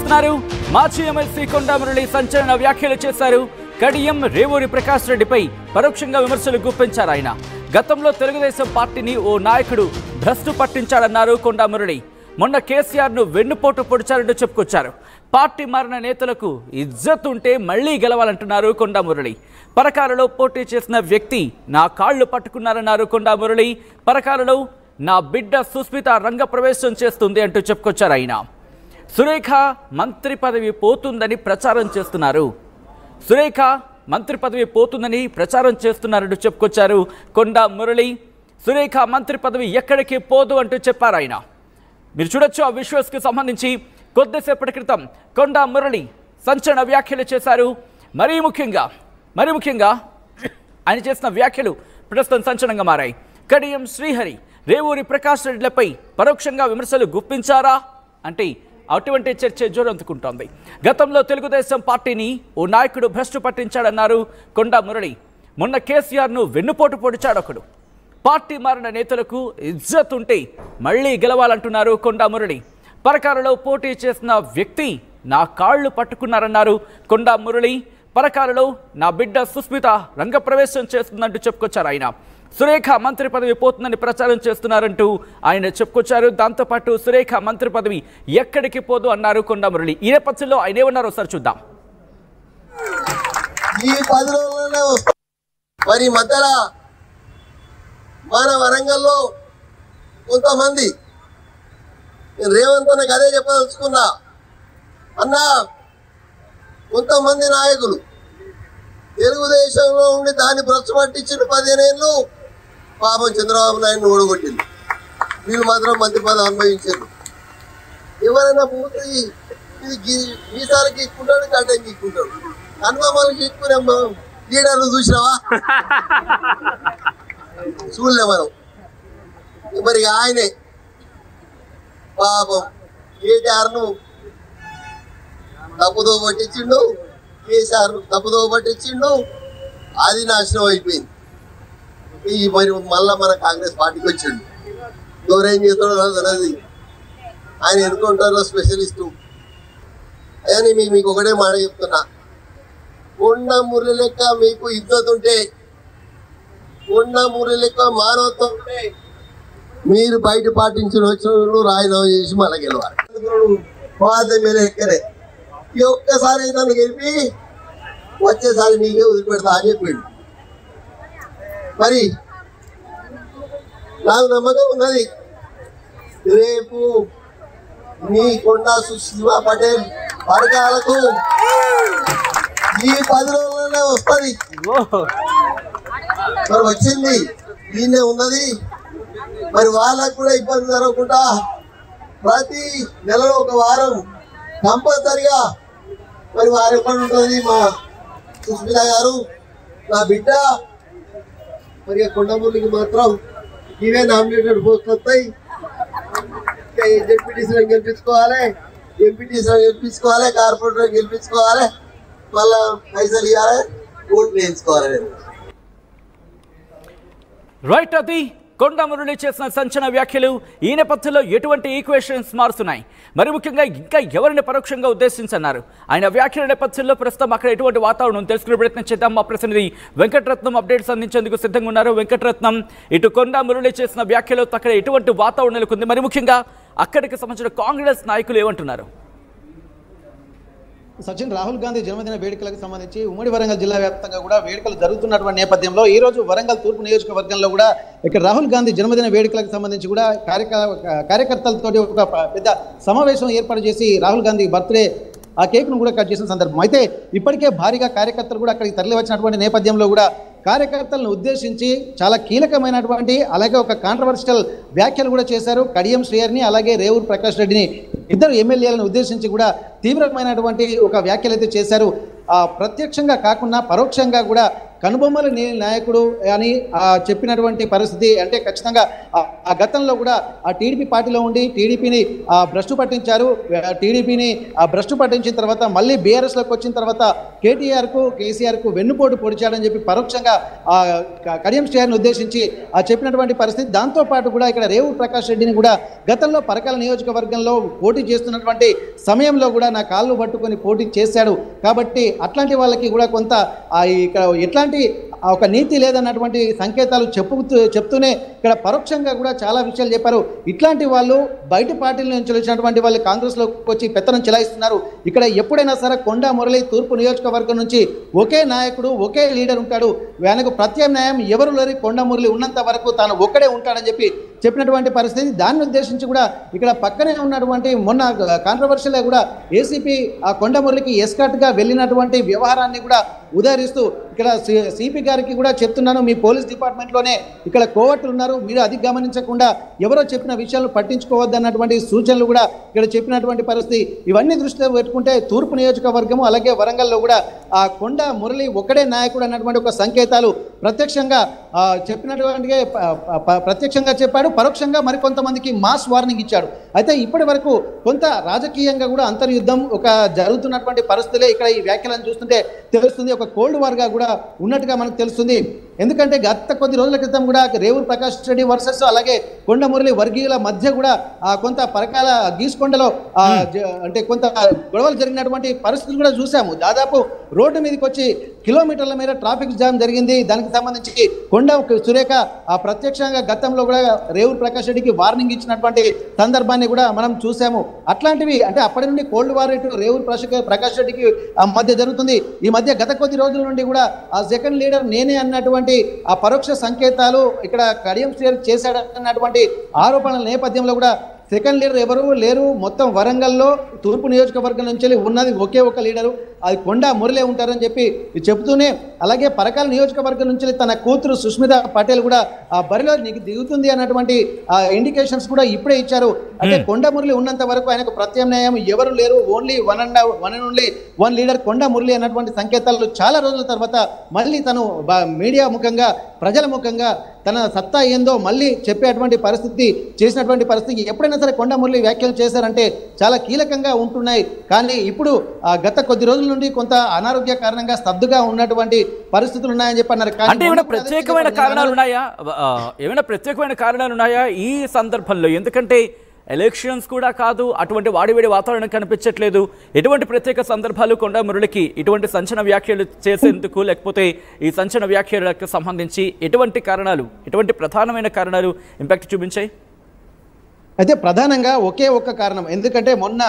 చూస్తున్నారు. మాజీ ఎమ్మెల్సీ కొండా మురళి సంచలన వ్యాఖ్యలు చేశారు. కడియం రేవూరి ప్రకాష్ రెడ్డిపై పరోక్షంగా విమర్శలు గుప్పించారు. ఆయన గతంలో తెలుగుదేశం పార్టీని ఓ నాయకుడు భ్రష్టు పట్టించాడన్నారు కొండా మురళి. మొన్న కేసీఆర్ను వెన్నుపోటు పొడిచారంటూ చెప్పుకొచ్చారు. పార్టీ మారిన నేతలకు ఇజ్జత్ ఉంటే మళ్లీ గెలవాలంటున్నారు కొండా మురళి. పరకాలలో పోటీ చేసిన వ్యక్తి నా కాళ్లు పట్టుకున్నారన్నారు కొండా మురళి. పరకాలలో నా బిడ్డ సుస్మిత రంగప్రవేశం చేస్తుంది అంటూ చెప్పుకొచ్చారు. ఆయన సురేఖ మంత్రి పదవి పోతుందని ప్రచారం చేస్తున్నారు. సురేఖ మంత్రి పదవి పోతుందని ప్రచారం చేస్తున్నారంటూ చెప్పుకొచ్చారు కొండా మురళి. సురేఖ మంత్రి పదవి ఎక్కడికి పోదు అంటూ చెప్పారు ఆయన. మీరు చూడొచ్చు ఆ విజువల్స్కి సంబంధించి కొద్దిసేపటి క్రితం కొండా మురళి సంచలన వ్యాఖ్యలు చేశారు. మరీ ముఖ్యంగా ఆయన చేసిన వ్యాఖ్యలు ప్రస్తుతం సంచలనంగా మారాయి. కడియం శ్రీహరి రేవూరి ప్రకాష్ రెడ్డిలపై పరోక్షంగా విమర్శలు గుప్పించారా అంటే అటువంటి చర్చ జోరందుకుంటోంది. గతంలో తెలుగుదేశం పార్టీని ఓ నాయకుడు భ్రష్టు పట్టించాడన్నారు కొండా మురళి. మొన్న కేసీఆర్ను వెన్నుపోటు పొడిచాడొకడు. పార్టీ మారిన నేతలకు ఇజ్జత్ ఉంటే మళ్లీ గెలవాలంటున్నారు కొండా మురళి. పరకాలలో పోటీ చేసిన వ్యక్తి నా కాళ్లు పట్టుకున్నారన్నారు కొండా మురళి. పరకాలలో నా బిడ్డ సుస్మిత రంగప్రవేశం చేస్తుందంటూ చెప్పుకొచ్చారు ఆయన. సురేఖ మంత్రి పదవి పోతుందని ప్రచారం చేస్తున్నారంటూ ఆయన చెప్పుకొచ్చారు. దాంతోపాటు సురేఖ మంత్రి పదవి ఎక్కడికి పోదు అన్నారు కొండా మురళి. ఈ నేపథ్యంలో ఆయన ఏమన్నారో ఒకసారి చూద్దాం. ఈ 10 రోజుల్లో మరి మధ్యలో మన వరంగల్లో కొంతమంది రేవంత్ నాకు అదే చెప్పదలుచుకున్నా. అన్నా కొంతమంది నాయకులు తెలుగుదేశంలో ఉండి దాన్ని భ్రష్టు పట్టించిన 15 ఏళ్ళు పాపం చంద్రబాబు నాయుడు ఓడగొట్టింది. వీళ్ళు మాత్రం మంత్రి పదవి అనుభవించారు. ఎవరైనా పూర్తి ఇది మీసాలు గీక్కుంటాడు, గడ్డం గీక్కుంటాడు. అనుభవాలు గీక్కునే లీడర్లు చూసినావా? చూడలే మనం. మరి ఆయనే పాపం కేటీఆర్ను తప్పుదో పట్టించిండు, కేసీఆర్ తప్పుదో పట్టించిండు. అది నాశనం అయిపోయింది. ఈ మరి మళ్ళా మన కాంగ్రెస్ పార్టీకి వచ్చిండు. ఎవరేం చేస్తాడో తెలియదు. ఆయన ఎన్నుకుంటారో స్పెషలిస్టు. అని మీకు ఒకటే మాట చెప్తున్నా, కొండా మురళి లెక్క మీకు ఇజ్జత్ ఉంటే, కొండా మురళి లెక్క మానవత్వం ఉంటే మీరు బయట పాటించిన వచ్చిన రాజీనామా చేసి మళ్ళీ గెలవాలి. పాత ఎమ్మెల్యే ఎక్కడే ఈ ఒక్కసారి నన్ను గెలిపి వచ్చేసారి నీకే వదిలిపెడతా అని చెప్పిండు. మరి నాకు నమ్మకం ఉన్నది, రేపు మీ కొండా సుష్మా పటేల్ పరకాలకు ఈ 10 రోజుల్లోనే వస్తుంది. మరి వచ్చింది దీన్నే ఉన్నది. మరి వాళ్ళకు కూడా ఇబ్బంది జరగకుండా ప్రతి నెలలో ఒక వారం కంపల్సరిగా మరి వారు ఎక్కడ ఉంటుంది మా సుస్మిత గారు నా బిడ్డ. మరి కొండా మురళికి మాత్రం ఇవే నామినేటెడ్ పోస్టులు వస్తాయి. జెడ్పీటీసీలో గెలిపించుకోవాలి, ఎంపీటీసీలో గెలిపించుకోవాలి, కార్పొరేటర్ గెలిపించుకోవాలి, మళ్ళా పైసలు ఇవ్వాలి, ఓట్లు వేయించుకోవాలి. రైట్, అది కొండా మురళి చేసిన సంచలన వ్యాఖ్యలు. ఈ నేపథ్యంలో ఎటువంటి ఈక్వేషన్స్ మారుతున్నాయి, మరి ముఖ్యంగా ఇంకా ఎవరిని పరోక్షంగా ఉద్దేశించన్నారు ఆయన వ్యాఖ్యల నేపథ్యంలో ప్రస్తుతం అక్కడ ఎటువంటి వాతావరణం తెలుసుకునే ప్రయత్నం చేద్దాం. మా ప్రతినిధి వెంకటరత్నం అప్డేట్స్ అందించేందుకు సిద్ధంగా ఉన్నారు. వెంకటరత్నం, ఇటు కొండా మురళి చేసిన వ్యాఖ్యలతో అక్కడ ఎటువంటి వాతావరణం నెలకొంది, మరి ముఖ్యంగా అక్కడికి సంబంధించిన కాంగ్రెస్ నాయకులు ఏమంటున్నారు? సచిన్, రాహుల్ గాంధీ జన్మదిన వేడుకలకు సంబంధించి ఉమ్మడి వరంగల్ జిల్లా వ్యాప్తంగా కూడా వేడుకలు జరుగుతున్నటువంటి నేపథ్యంలో ఈ రోజు వరంగల్ తూర్పు నియోజకవర్గంలో కూడా ఇక్కడ రాహుల్ గాంధీ జన్మదిన వేడుకలకు సంబంధించి కూడా కార్యకర్తలతో ఒక పెద్ద సమావేశం ఏర్పాటు చేసి రాహుల్ గాంధీ బర్త్డే ఆ కేక్ను కూడా కట్ చేసిన సందర్భం. అయితే ఇప్పటికే భారీగా కార్యకర్తలు కూడా అక్కడికి తరలి వచ్చినటువంటి నేపథ్యంలో కూడా కార్యకర్తలను ఉద్దేశించి చాలా కీలకమైనటువంటి అలాగే ఒక కాంట్రవర్షియల్ వ్యాఖ్యలు కూడా చేశారు. కడియం శ్రీహరిని అలాగే రేవూరి ప్రకాష్ రెడ్డిని, ఇద్దరు ఎమ్మెల్యేలను ఉద్దేశించి కూడా తీవ్రమైనటువంటి ఒక వ్యాఖ్యలు అయితే చేశారు. ప్రత్యక్షంగా కాకుండా పరోక్షంగా కూడా కనుబొమ్మల నాయకుడు అని చెప్పినటువంటి పరిస్థితి. అంటే ఖచ్చితంగా ఆ గతంలో కూడా ఆ టీడీపీ పార్టీలో ఉండి టీడీపీని భ్రష్టు పట్టించారు. టీడీపీని భ్రష్టు పట్టించిన తర్వాత మళ్ళీ బీఆర్ఎస్లోకి వచ్చిన తర్వాత కేసీఆర్కు వెన్నుపోటు పొడిచాడని చెప్పి పరోక్షంగా కడియం శ్రీహరిని ఉద్దేశించి చెప్పినటువంటి పరిస్థితి. దాంతోపాటు కూడా ఇక్కడ రేవు ప్రకాష్ రెడ్డిని కూడా గతంలో పరకాల నియోజకవర్గంలో పోటీ చేస్తున్నటువంటి సమయంలో కూడా నా కాళ్ళు పట్టుకొని పోటీ చేశాడు. కాబట్టి అట్లాంటి వాళ్ళకి కూడా కొంత ఇక్కడ ఎట్లాంటి ఒక నీతి లేదన్నటువంటి సంకేతాలు చెప్తూనే ఇక్కడ పరోక్షంగా కూడా చాలా విషయాలు చెప్పారు. ఇట్లాంటి వాళ్ళు బయట పార్టీల నుంచి వచ్చినటువంటి వాళ్ళు కాంగ్రెస్లోకి వచ్చి పెత్తనం చెలాయిస్తున్నారు. ఇక్కడ ఎప్పుడైనా సరే కొండా మురళి తూర్పు నియోజకవర్గం నుంచి ఒకే నాయకుడు ఒకే లీడర్ ఉంటాడు, ఆయనకు ప్రత్యామ్నాయం ఎవరు లేరు, కొండా మురళి ఉన్నంత వరకు తాను ఒక్కడే ఉంటాడని చెప్పినటువంటి పరిస్థితి. దాన్ని ఉద్దేశించి కూడా ఇక్కడ పక్కనే ఉన్నటువంటి మొన్న కాంట్రవర్షియల్ కూడా ఏసీపీ కొండా మురళికి ఎస్కాట్గా వెళ్ళినటువంటి వ్యవహారాన్ని కూడా ఉదాహరిస్తూ ఇక్కడ సిపి గారికి కూడా చెప్తున్నాను, మీ పోలీస్ డిపార్ట్మెంట్లోనే ఇక్కడ కోవట్లు ఉన్నారు, మీరు అది గమనించకుండా ఎవరో చెప్పిన విషయాలు పట్టించుకోవద్దన్నటువంటి సూచనలు కూడా ఇక్కడ చెప్పినటువంటి పరిస్థితి. ఇవన్నీ దృష్టిలో పెట్టుకుంటే తూర్పు నియోజకవర్గము అలాగే వరంగల్లో కూడా ఆ కొండా మురళి ఒక్కడే నాయకుడు అన్నటువంటి ఒక సంకేతాలు ప్రత్యక్షంగా ప్రత్యక్షంగా చెప్పాడు, పరోక్షంగా మరికొంతమందికి మాస్ వార్నింగ్ ఇచ్చాడు. అయితే ఇప్పటి వరకు కొంత రాజకీయంగా కూడా అంతర్యుద్ధం ఒక జరుగుతున్నటువంటి పరిస్థితులే ఇక్కడ ఈ వ్యాఖ్యలను చూస్తుంటే తెలుస్తుంది. ఒక కోల్డ్ వార్గా కూడా ఉన్నట్టుగా మనకు తెలుస్తుంది. ఎందుకంటే గత కొద్ది రోజుల క్రితం కూడా రేవూరు ప్రకాష్ రెడ్డి వర్సెస్ అలాగే కొండ మురళి వర్గీయుల మధ్య కూడా కొంత పరకాల గీసుకొండలో అంటే కొంత గొడవలు జరిగినటువంటి పరిస్థితులు కూడా చూసాము. దాదాపు రోడ్డు మీదకి వచ్చి కిలోమీటర్ల మేర ట్రాఫిక్ జామ్ జరిగింది. దానికి సంబంధించి కొండ సురేఖ ప్రత్యక్షంగా గతంలో కూడా రేవూరు ప్రకాష్ రెడ్డికి వార్నింగ్ ఇచ్చినటువంటి సందర్భాన్ని కూడా మనం చూసాము. అట్లాంటివి అంటే అప్పటి నుండి కోల్డ్ వార్ రేవూరు ప్రకాష్ రెడ్డికి మధ్య జరుగుతుంది. ఈ మధ్య గత కొద్ది రోజుల నుండి కూడా ఆ సెకండ్ లీడర్ నేనే అన్నటువంటి ఆ పరోక్ష సంకేతాలు ఇక్కడ కడియం శ్రీహరి చేశాడన్నటువంటి ఆరోపణల నేపథ్యంలో కూడా సెకండ్ లీడర్ ఎవరు లేరు. మొత్తం వరంగల్లో తూర్పు నియోజకవర్గం నుంచి ఉన్నది ఒకే ఒక లీడరు, అది కొండా మురళి ఉంటారని చెప్పి చెబుతూనే అలాగే పరకాల నియోజకవర్గం నుంచి తన కూతురు సుష్మిత పటేల్ కూడా ఆ బరిలో దిగుతుంది అన్నటువంటి ఇండికేషన్స్ కూడా ఇప్పుడే ఇచ్చారు. అంటే కొండా మురళి ఉన్నంత వరకు ఆయనకు ప్రత్యామ్నాయం ఎవరు లేరు, ఓన్లీ వన్ లీడర్ కొండా మురళి అన్నటువంటి సంకేతాలు చాలా రోజుల తర్వాత మళ్ళీ తను మీడియా ముఖంగా ప్రజల ముఖంగా తన సత్తా ఏందో మళ్ళీ చెప్పేటువంటి పరిస్థితి చేసినటువంటి పరిస్థితి. ఎప్పుడైనా సరే కొండా మురళి వ్యాఖ్యలు చేశారంటే చాలా కీలకంగా ఉంటున్నాయి. కానీ ఇప్పుడు గత కొద్ది రోజుల నుండి కొంత అనారోగ్య కారణంగా స్తబ్దుగా ఉన్నటువంటి పరిస్థితులు ఉన్నాయని చెప్పి అన్నారు. అంటే ఏమైనా ప్రత్యేకమైన కారణాలు ఉన్నాయా ఈ సందర్భంలో? ఎందుకంటే ఎలక్షన్స్ కూడా కాదు, అటువంటి వాడివేడి వాతావరణం కనిపించట్లేదు. ఎటువంటి ప్రత్యేక సందర్భాలు కొండా మురళికి ఇటువంటి సంచలన వ్యాఖ్యలు చేసేందుకు, లేకపోతే ఈ సంచలన వ్యాఖ్యలకు సంబంధించి ఎటువంటి ప్రధానమైన కారణాలు ఇంపాక్ట్ చూపించాయి? అయితే ప్రధానంగా ఒకే ఒక్క కారణం. ఎందుకంటే మొన్న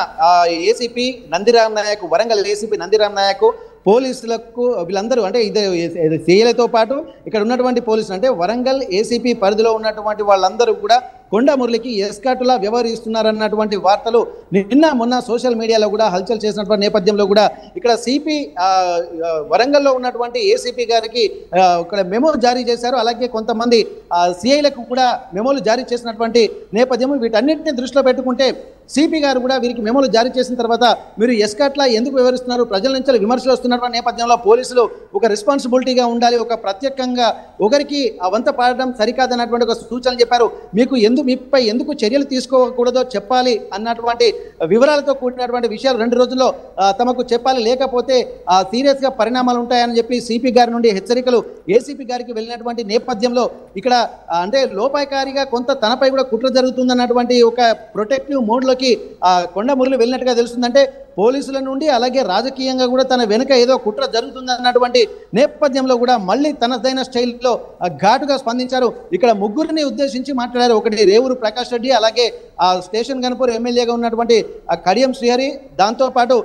ఏసీపీ నందిరామ్ నాయక్, వరంగల్ ఏసీపీ నందిరామ్ నాయక్ పోలీసులకు వీళ్ళందరూ అంటే ఇది సీఏలతో పాటు ఇక్కడ ఉన్నటువంటి పోలీసులు అంటే వరంగల్ ఏసీపీ పరిధిలో ఉన్నటువంటి వాళ్ళందరూ కూడా కొండా మురళికి ఎస్కాటులా వ్యవహరిస్తున్నారన్నటువంటి వార్తలు నిన్న మొన్న సోషల్ మీడియాలో కూడా హల్చల్ చేసినటువంటి నేపథ్యంలో కూడా ఇక్కడ సిపి వరంగల్లో ఉన్నటువంటి ఏసీపీ గారికి ఇక్కడ మెమో జారీ చేశారు. అలాగే కొంతమంది సిఐలకు కూడా మెమోలు జారీ చేసినటువంటి నేపథ్యం. వీటన్నిటిని దృష్టిలో పెట్టుకుంటే సిపి గారు కూడా వీరికి మెమోలు జారీ చేసిన తర్వాత మీరు ఎస్కాట్లా ఎందుకు వ్యవహరిస్తున్నారు, ప్రజల నుంచి విమర్శలు వస్తున్నటువంటి నేపథ్యంలో పోలీసులు ఒక రెస్పాన్సిబిలిటీగా ఉండాలి, ఒక ప్రత్యేకంగా ఒకరికి వంత పాడడం సరికాదన్నటువంటి ఒక సూచనలు చెప్పారు. మీపై ఎందుకు చర్యలు తీసుకోకూడదో చెప్పాలి అన్నటువంటి వివరాలతో కూడినటువంటి విషయాలు 2 రోజుల్లో తమకు చెప్పాలి, లేకపోతే సీరియస్గా పరిణామాలు ఉంటాయని చెప్పి సిపి గారి నుండి హెచ్చరికలు ఏసీపీ గారికి వెళ్ళినటువంటి నేపథ్యంలో ఇక్కడ అంటే లోపాయకారిగా కొంత తనపై కూడా కుట్ర జరుగుతుందన్నటువంటి ఒక ప్రొటెక్టివ్ మోడ్లోకి కొండా మురళి వెళ్ళినట్టుగా తెలుస్తుందంటే పోలీసుల నుండి అలాగే రాజకీయంగా కూడా తన వెనుక ఏదో కుట్ర జరుగుతుందన్నటువంటి నేపథ్యంలో కూడా మళ్ళీ తనదైన స్టైల్లో ఘాటుగా స్పందించారు. ఇక్కడ ముగ్గురిని ఉద్దేశించి మాట్లాడారు. ఒకటి రేవూరు ప్రకాష్ రెడ్డి, అలాగే స్టేషన్ గన్పూర్ ఎమ్మెల్యేగా ఉన్నటువంటి కడియం శ్రీహరి, దాంతోపాటు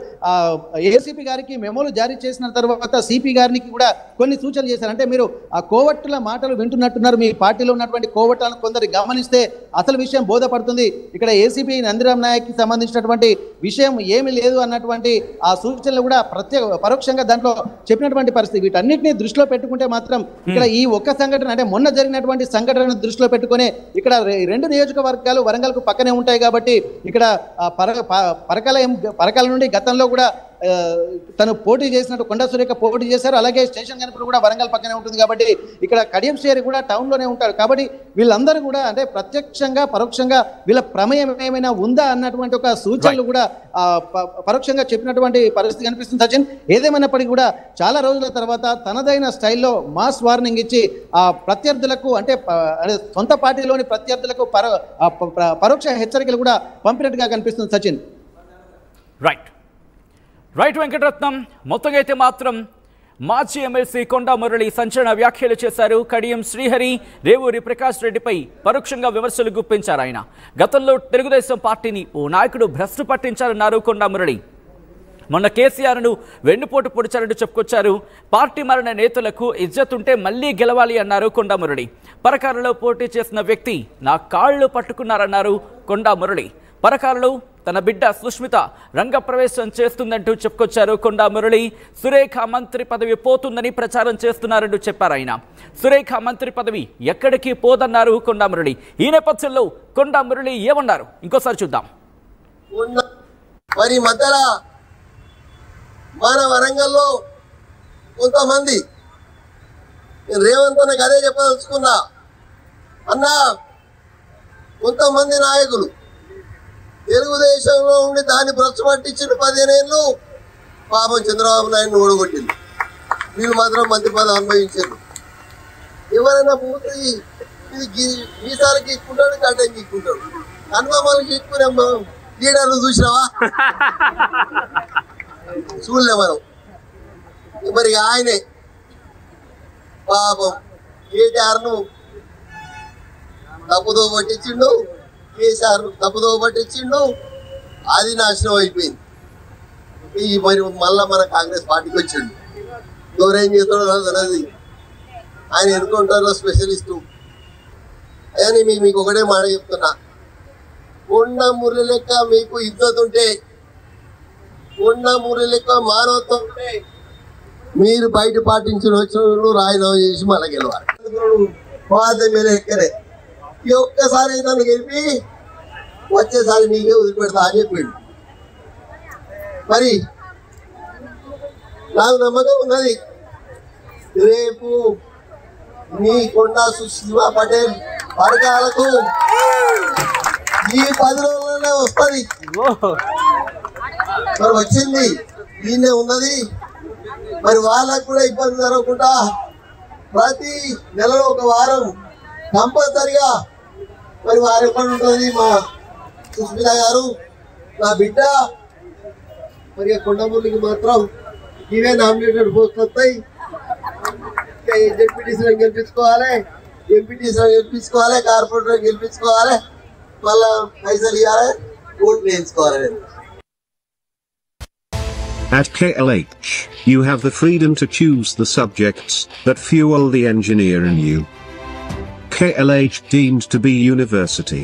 ఏసీపీ గారికి మెమోలు జారీ చేసిన తర్వాత సిపి గారికి కూడా కొన్ని సూచనలు చేశారు. అంటే మీరు ఆ కోవట్టుల మాటలు వింటున్నట్టున్నారు, మీ పార్టీలో ఉన్నటువంటి కోవట్లను కొందరు గమనిస్తే అసలు విషయం బోధపడుతుంది. ఇక్కడ ఏసీపీ నందిరామ్ నాయక్కి సంబంధించినటువంటి విషయం ఏమీ లేదు అన్నటువంటి ఆ సూచనలు కూడా పరోక్షంగా దాంట్లో చెప్పినటువంటి పరిస్థితి. వీటన్నిటిని దృష్టిలో పెట్టుకుంటే మాత్రం ఇక్కడ ఈ ఒక్క సంఘటన అంటే మొన్న జరిగినటువంటి సంఘటనను దృష్టిలో పెట్టుకునే ఇక్కడ 2 నియోజకవర్గాలు వరంగల్కు పక్కనే ఉంటాయి కాబట్టి ఇక్కడ పరకాల నుండి గతంలో కూడా తను పోటీ చేసినట్టు కొండా సురేఖ పోటీ చేశారు. అలాగే స్టేషన్ గణపతి కూడా వరంగల్ పక్కనే ఉంటుంది కాబట్టి ఇక్కడ కడియం శ్రీహరి కూడా టౌన్లోనే ఉంటారు. కాబట్టి వీళ్ళందరూ కూడా అంటే ప్రత్యక్షంగా పరోక్షంగా వీళ్ళ ప్రమేయం ఏమైనా ఉందా అన్నటువంటి ఒక సూచనలు కూడా పరోక్షంగా చెప్పినటువంటి పరిస్థితి కనిపిస్తుంది. సచిన్, ఏదేమైనప్పటికీ కూడా చాలా రోజుల తర్వాత తనదైన స్టైల్లో మాస్ వార్నింగ్ ఇచ్చి ఆ ప్రత్యర్థులకు అంటే సొంత పార్టీలోని ప్రత్యర్థులకు పరోక్ష హెచ్చరికలు కూడా పంపినట్టుగా కనిపిస్తుంది. సచిన్, రైట్ వెంకటరత్నం, మొత్తంగా అయితే మాత్రం మాజీ ఎమ్మెల్సీ కొండా మురళి సంచలన వ్యాఖ్యలు చేశారు. కడియం శ్రీహరి, రేవూరి ప్రకాష్ రెడ్డిపై పరోక్షంగా విమర్శలు గుప్పించారు. ఆయన గతంలో తెలుగుదేశం పార్టీని ఓ నాయకుడు భ్రష్టు పట్టించారన్నారు కొండా మురళి. మొన్న కేసీఆర్ను వెన్నుపోటు పొడిచారంటూ చెప్పుకొచ్చారు. పార్టీ మారిన నేతలకు ఇజ్జత్ ఉంటే మళ్లీ గెలవాలి అన్నారు కొండా మురళి. పరకాలలో పోటీ చేసిన వ్యక్తి నా కాళ్ళు పట్టుకున్నారన్నారు కొండా మురళి. పరకాలలో తన బిడ్డ సుష్మిత రంగప్రవేశం చేస్తుందంటూ చెప్పుకొచ్చారు కొండా మురళి. సురేఖ మంత్రి పదవి పోతుందని ప్రచారం చేస్తున్నారంటూ చెప్పారు ఆయన. సురేఖ మంత్రి పదవి ఎక్కడికి పోదన్నారు కొండా మురళి. ఈ నేపథ్యంలో కొండా మురళి ఏమన్నారు ఇంకోసారి చూద్దాం. మరి మధ్యలో మన వరంగల్లో కొంతమంది రేవంత్ అన్నకు అదే చెప్పదలుచుకున్నా అన్నా, కొంతమంది నాయకులు తెలుగుదేశంలో ఉండి దాన్ని భ్రష్టు పట్టించిన 15 ఏళ్ళు పాపం చంద్రబాబు నాయుడు ఓడగొట్టింది. వీళ్ళు మాత్రం మంత్రి పదవి అనుభవించారు. ఎవరైనా పూర్తి ఇది గీసాలు గీక్కుంటాడు, గడ్డం గీక్కుంటాడు, అనుభవాలు గీక్కునే లీడర్లు చూసినావా? చూడలే మనం. మరి ఆయనే పాపం కేటీఆర్ను తప్పుదో పట్టించిండు, కేసీఆర్ తప్పుదో పట్టించిండు, అది నాశనం అయిపోయింది. ఈ మరి మళ్ళా మన కాంగ్రెస్ పార్టీకి వచ్చిండు. ఎవరేం చేస్తాడో తెలియదు. ఆయన ఎన్కౌంటర్లో స్పెషలిస్టు. అని మీకు ఒకటే మాట చెప్తున్నా, కొండా మురళి లెక్క మీకు ఇజ్జత్ ఉంటే, కొండా మురళి లెక్క మానవత్వం ఉంటే మీరు బయట పాటించిన వచ్చిన రాజీనామా చేసి మళ్ళీ గెలవాలి. పాత మీద ఎక్కడే ఈ ఒక్కసారి నన్ను గెలిపి వచ్చేసారి నీకే వదిలిపెడతా అని చెప్పిండు. మరి నాకు నమ్మకం ఉన్నది, రేపు మీ కొండా సుష్మా పటేల్ వర్గాలకు ఈ 10 రోజుల్లోనే వస్తుంది. మరి వచ్చింది, దీన్నే ఉన్నది. మరి వాళ్ళకు కూడా ఇబ్బంది జరగకుండా ప్రతి నెలలో ఒక వారం కంపల్సరిగా మరి వారు ఎక్కడ ఉంటుంది మా సుష్మిత గారు, నా బిడ్డ. మరి కొండమూరికి మాత్రం ఇవే నామినేటెడ్ పోస్ట్ వస్తాయి. జెడ్పీటీసీలను గెలిపించుకోవాలి, ఎంపీటీసీలను గెలిపించుకోవాలి, కార్పొరేటర్లను గెలిపించుకోవాలి, మళ్ళా పైసలు ఇవ్వాలి, ఓట్లు వేయించుకోవాలి. At KLH, you have the freedom to choose the subjects that fuel the engineer in you. KLH deemed to be university.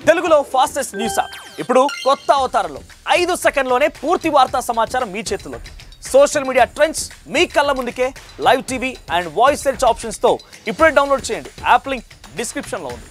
తెలుగులో ఫాస్టెస్ట్ న్యూస్ యాప్ ఇప్పుడు కొత్త అవతారంలో 5 సెకండ్లోనే పూర్తి వార్తా సమాచారం మీ చేతుల్లోకి. సోషల్ మీడియా ట్రెండ్స్ మీ కళ్ళ ముందుకే live TV and voice search ఆప్షన్స్తో ఇప్పుడే డౌన్లోడ్ చేయండి. యాప్ లింక్ డిస్క్రిప్షన్లో ఉంది.